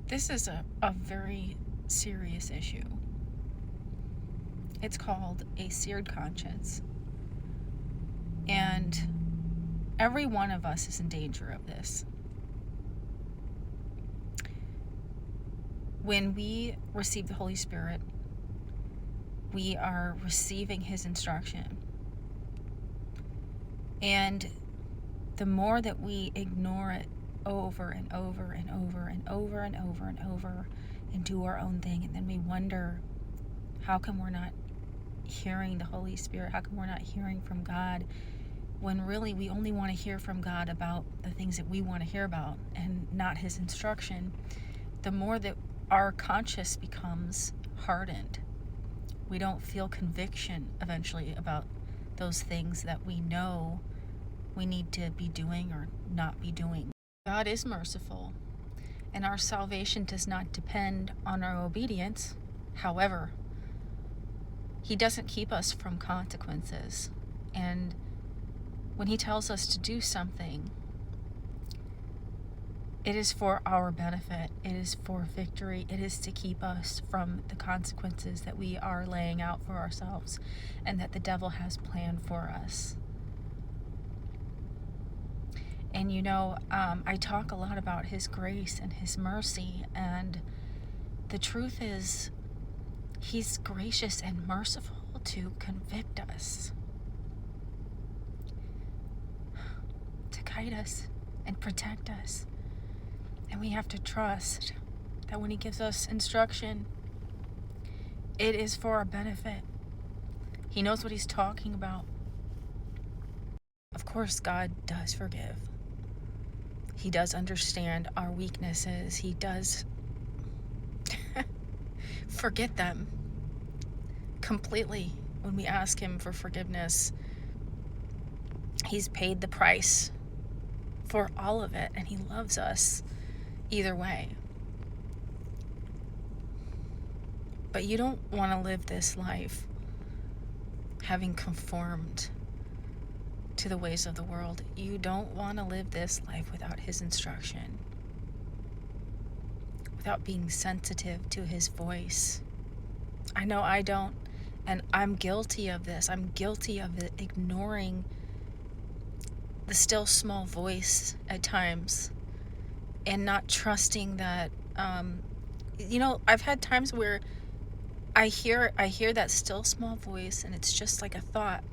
This is a very serious issue. It's called a seared conscience. And every one of us is in danger of this. When we receive the Holy Spirit, we are receiving His instruction. And the more that we ignore it over and over and over and over and over and over and do our own thing, and then we wonder, how come we're not hearing the Holy Spirit? How come we're not hearing from God? When really we only want to hear from God about the things that we want to hear about and not His instruction. The more that our conscience becomes hardened, we don't feel conviction eventually about those things that we know we need to be doing or not be doing. God is merciful, and our salvation does not depend on our obedience. However, He doesn't keep us from consequences. And when He tells us to do something, it is for our benefit. It is for victory. It is to keep us from the consequences that we are laying out for ourselves and that the devil has planned for us. And I talk a lot about His grace and His mercy, and the truth is, He's gracious and merciful to convict us, to guide us and protect us. And we have to trust that when He gives us instruction, it is for our benefit. He knows what He's talking about. Of course, God does forgive. He does understand our weaknesses. He does forget them completely when we ask Him for forgiveness. He's paid the price for all of it, and He loves us either way. But you don't want to live this life having conformed to the ways of the world. You don't want to live this life without His instruction, without being sensitive to His voice. I know I don't, and I'm guilty of this. I'm guilty of ignoring the still small voice at times and not trusting that. I've had times where I hear that still small voice, and it's just like a thought,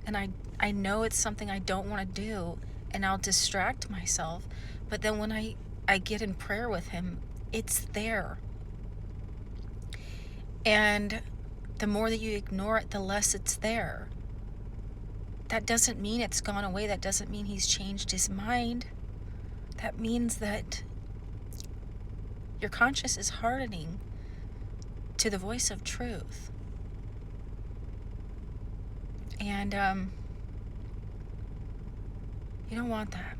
and I know it's something I don't want to do, and I'll distract myself. But then when I get in prayer with Him, it's there. And the more that you ignore it, the less it's there. That doesn't mean it's gone away. That doesn't mean He's changed His mind. That means that your conscience is hardening to the voice of truth. And you don't want that.